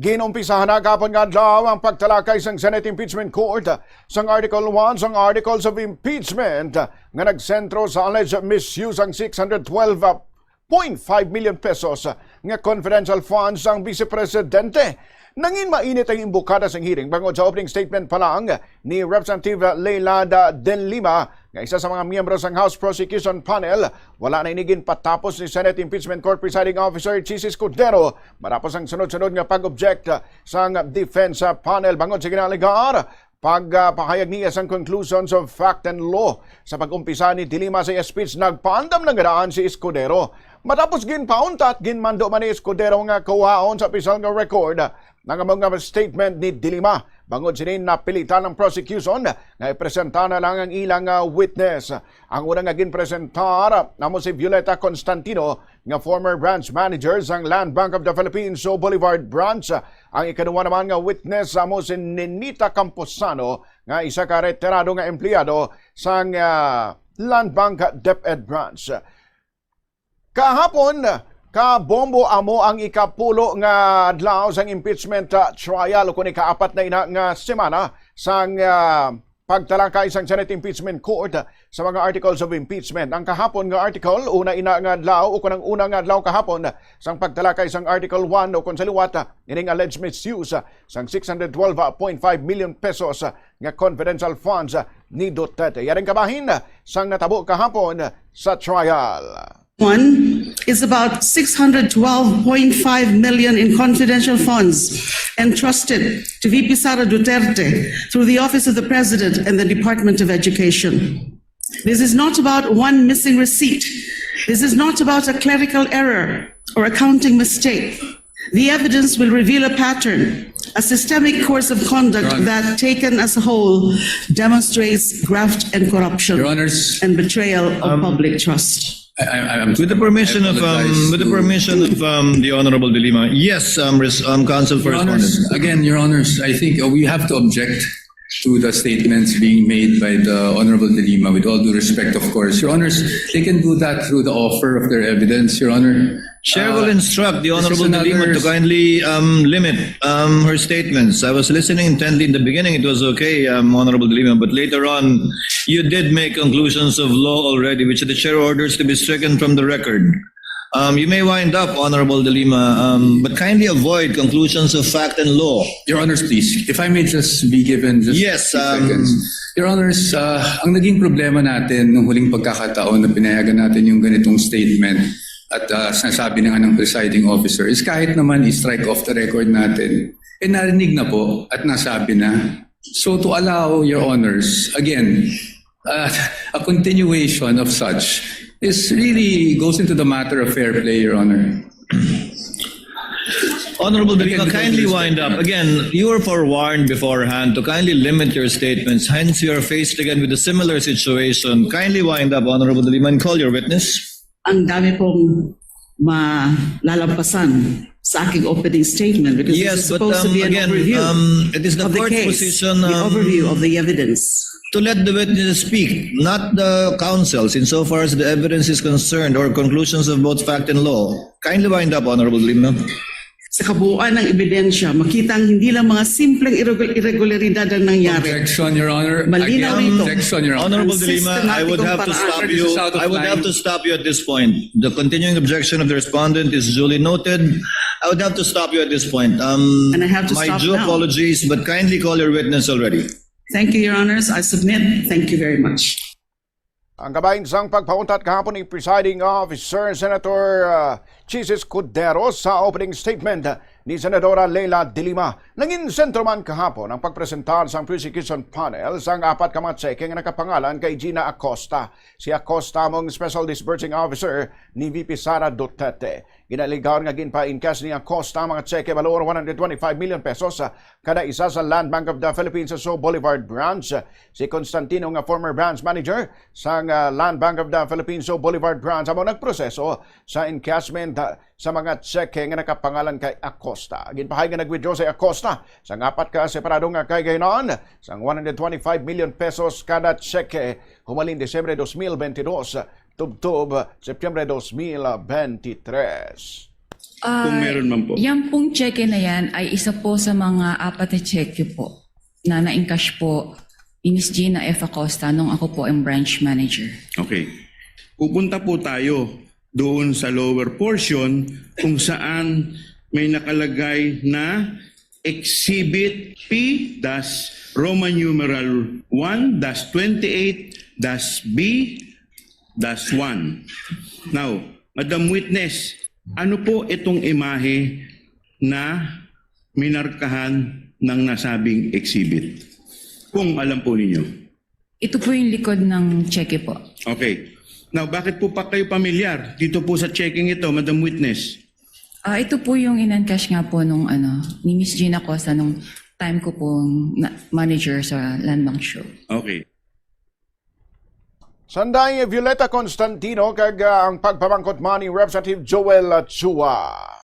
Ginumpisahan na kapon nga adlaw ang pagtalakay sang Senate Impeachment Court sang Article 1 sang Articles of Impeachment nga nagsentro sa alleged misuse ang 612.5 million pesos nga confidential funds ang Vice Presidente. Nangin mainit ang imbukada sa hearing bangod sa opening statement pa lang ni Representative Leila de Lima nga isa sa mga miyembro ng House Prosecution Panel. Wala na inigin patapos ni Senate Impeachment Court Presiding Officer Chis Escudero matapos ang sunod-sunod nga pag-object sa Defense Panel bangod sa ginaligar pagpahayag niya sa conclusions of fact and law. Sa pag-umpisa ni Dilima sa speech, nagpaandam ng gadaan si Escudero. Matapos ginpaunta at ginmando man ni Escudero nga kuhaon sa opisyal nga record ng mga statement ni Dilima. Bangod sinin napilitan ng prosecution nga ipresenta na lang ang ilang witness. Ang unang nga ginpresentar namo si Violeta Constantino nga former branch manager sang Land Bank of the Philippines o Boulevard Branch. Ang ikaduwa naman nga witness namo si Ninita Camposano nga isa ka retirado nga empleyado sang Land Bank DepEd Branch. Kahapon, kabombo amo ang ikapulo nga adlaw sang impeachment trial o kung ikaapat na ina nga semana sang pagtalakay sang Senate Impeachment Court sa mga articles of impeachment. Ang kahapon nga article, una ina nga adlaw o kunang una nga adlaw kahapon sang pagtalakay sang Article 1 o kung sa liwat ining alleged misuse sang 612.5 million pesos nga confidential funds ni Duterte. Yaring kabahin sang natabo kahapon sa trial. One is about 612.5 million in confidential funds entrusted to VP Sara Duterte through the Office of the President and the Department of Education. This is not about one missing receipt. This is not about a clerical error or accounting mistake. The evidence will reveal a pattern, a systemic course of conduct that, taken as a whole, demonstrates graft and corruption Your Honors, and betrayal of public trust. with the permission of the Honorable De Lima, yes, Counsel for Your Honors, again, Your Honors, I think we have to object to the statements being made by the Honorable De Lima, with all due respect, of course. Your Honors, they can do that through the offer of their evidence, Your Honor. Chair will instruct the this is Honorable De Lima to another- kindly limit her statements. I was listening intently in the beginning. It was okay, Honorable De Lima, but later on, you did make conclusions of law already, which the chair orders to be stricken from the record. You may wind up, Honorable De Lima, but kindly avoid conclusions of fact and law. Your Honors, please, if I may just be given just Yes, 2 seconds. Your Honors, ang naging problema natin nung huling pagkakataon na pinayagan natin yung ganitong statement at sinasabi na nga ng presiding officer is kahit naman i-strike off the record natin, narinig na po at nasabi na. So to allow, Your Honors, again, a continuation of such is really goes into the matter of fair play, Your Honor. Honorable De Lima, kindly wind up. Again, you were forewarned beforehand to kindly limit your statements. Hence, you are faced again with a similar situation. Kindly wind up, Honorable De Lima, and call your witness. Ang dami pong malalampasan sa aking opening statement because Yes, this is but supposed to be an again, overview it is the of the court's case, position the overview of the evidence. to let the witness speak, not the counsels, insofar as the evidence is concerned or conclusions of both fact and law. Kindly wind up, Honorable De Lima. Sa kabuuan ng ebidensya, makitang hindi lang mga simpleng irregularidad ang nangyari. Objection, Your Honor. Malinaw Again, ito. objection, Your Honor. Honorable De Lima, I would have to stop you. This is out of I would have line. to stop you at this point. The continuing objection of the respondent is duly noted. I would have to stop you at this point. And I have to my stop due now. apologies, but kindly call your witness already. Thank you, Your Honors. I submit. Thank you very much. Ang kabahin sang pagpauntat kahapon ni Presiding Officer Senator Chis Escudero sa opening statement ni Senadora Leila de Lima. Nangin sentro man kahapon ang pagpresentar sa prosecution panel sang apat ka mga tseke nga nakapangalan kay Gina Acosta. Si Acosta mong Special Disbursing Officer ni VP Sara Duterte. Ginaligaw nga ginpa-encash ni Acosta mga tseke valor 125 million pesos kada isa sa Land Bank of the Philippines sa Boulevard Branch. Si Constantino nga former branch manager sa Land Bank of the Philippines o Boulevard Branch amo nagproseso sa encashment sa mga tseke nga nakapangalan kay Acosta. Ginpahay nga nag-withdraw si Acosta sa apat ka separado nga kay gaynon sang 125 million pesos kada tseke humalin Desyembre 2022 tubtob Setyembre 2023. Kung meron man po. Yan pong cheque na yan ay isa po sa mga apat na cheque po na na-encash po ni Ms. Gina F. Acosta nung ako po ang branch manager. Okay. Pupunta po tayo doon sa lower portion kung saan may nakalagay na Exhibit P-Roman numeral 1-28-B-1. Now, Madam Witness, ano po itong imahe na minarkahan ng nasabing exhibit? Kung alam po ninyo. Ito po yung likod ng cheque po. Okay. Now, bakit po pa kayo pamilyar dito po sa checking ito, Madam Witness? Ito po yung in-encash nga po nung ni Ms. Gina Acosta nung time ko pong manager sa Land Bank Show. Okay. Sanday Violeta Constantino kag ang pagpamangkot man ni Representative Joel Chua.